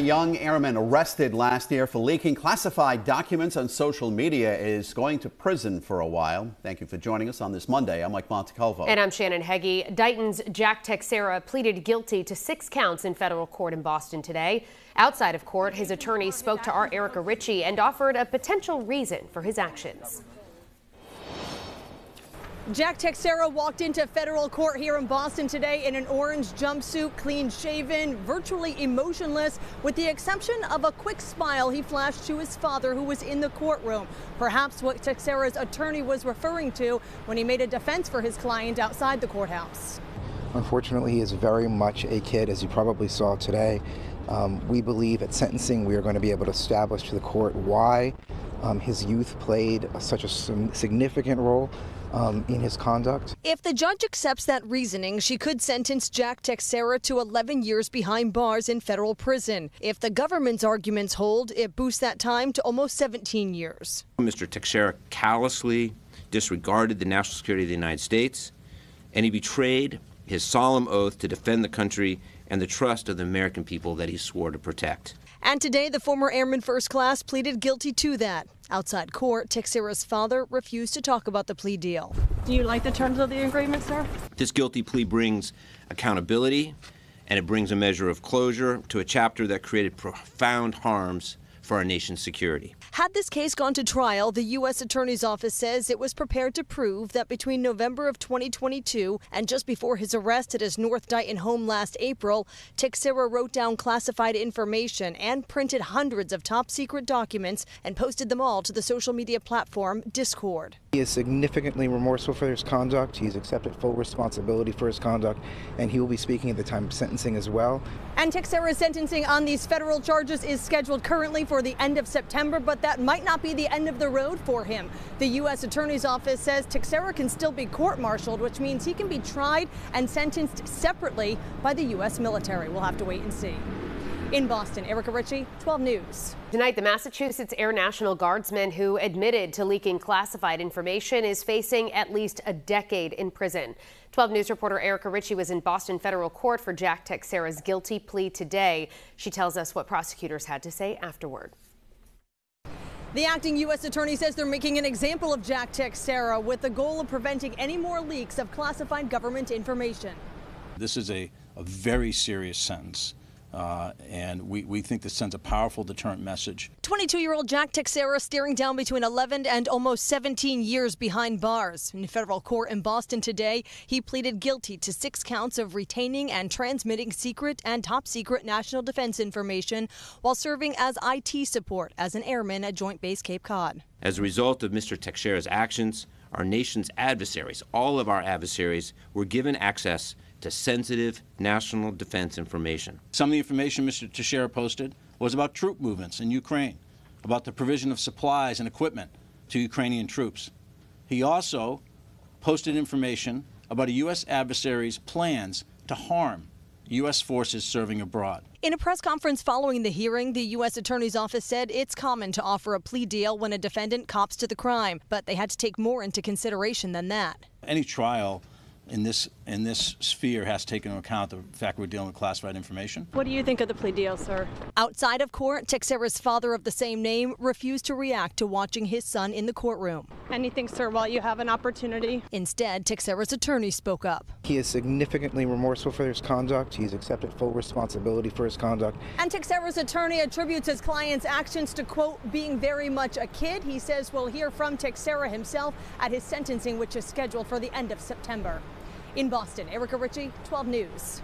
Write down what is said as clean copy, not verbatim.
young airman arrested last year for leaking classified documents on social media is going to prison for a while. Thank you for joining us on this Monday. I'm Mike Montecalvo. And I'm Shannon Heggie. Dighton's Jack Teixeira pleaded guilty to 6 counts in federal court in Boston today. Outside of court, his attorney spoke to our Erica Ritchie and offered a potential reason for his actions. Jack Teixeira walked into federal court here in Boston today in an orange jumpsuit, clean-shaven, virtually emotionless, with the exception of a quick smile he flashed to his father, who was in the courtroom. Perhaps what Teixeira's attorney was referring to when he made a defense for his client outside the courthouse. Unfortunately, he is very much a kid, as you probably saw today. We believe at sentencing we are going to be able to establish to the court why his youth played such a significant role in his conduct. If the judge accepts that reasoning, she could sentence Jack Teixeira to 11 years behind bars in federal prison. If the government's arguments hold, it boosts that time to almost 17 years. Mr. Teixeira callously disregarded the national security of the United States, and he betrayed his solemn oath to defend the country and the trust of the American people that he swore to protect. And today, the former Airman First Class pleaded guilty to that. Outside court, Teixeira's father refused to talk about the plea deal. Do you like the terms of the agreement, sir? This guilty plea brings accountability, and it brings a measure of closure to a chapter that created profound harms for our nation's security. Had this case gone to trial, the U.S. Attorney's Office says it was prepared to prove that between November of 2022 and just before his arrest at his North Dighton home last April, Teixeira wrote down classified information and printed hundreds of top-secret documents and posted them all to the social media platform Discord. He is significantly remorseful for his conduct. He's accepted full responsibility for his conduct, and he will be speaking at the time of sentencing as well. And Teixeira's sentencing on these federal charges is scheduled currently for the end of September, but that might not be the end of the road for him. The U.S. Attorney's Office says Teixeira can still be court-martialed, which means he can be tried and sentenced separately by the U.S. military. We'll have to wait and see. In Boston, Erica Ritchie, 12 News. Tonight, the Massachusetts Air National Guardsman who admitted to leaking classified information is facing at least a decade in prison. 12 News reporter Erica Ritchie was in Boston federal court for Jack Teixeira's guilty plea today. She tells us what prosecutors had to say afterward. The acting U.S. attorney says they're making an example of Jack Teixeira with the goal of preventing any more leaks of classified government information. This is a very serious sentence. And we think this sends a powerful deterrent message. 22-year-old Jack Teixeira staring down between 11 and almost 17 years behind bars. In federal court in Boston today, he pleaded guilty to 6 counts of retaining and transmitting secret and top-secret national defense information while serving as IT support as an airman at Joint Base Cape Cod. As a result of Mr. Teixeira's actions, our nation's adversaries, all of our adversaries, were given access to sensitive national defense information. Some of the information Mr. Teixeira posted was about troop movements in Ukraine, about the provision of supplies and equipment to Ukrainian troops. He also posted information about a U.S. adversary's plans to harm U.S. forces serving abroad. In a press conference following the hearing, the U.S. Attorney's Office said it's common to offer a plea deal when a defendant cops to the crime, but they had to take more into consideration than that. Any trial in this sphere has to take into account the fact we're dealing with classified information. What do you think of the plea deal, sir? Outside of court, Teixeira's father of the same name refused to react to watching his son in the courtroom. Anything, sir, while you have an opportunity? Instead, Teixeira's attorney spoke up. He is significantly remorseful for his conduct. He's accepted full responsibility for his conduct. And Teixeira's attorney attributes his client's actions to, quote, being very much a kid. He says we'll hear from Teixeira himself at his sentencing, which is scheduled for the end of September. In Boston, Erica Ritchie, 12 News.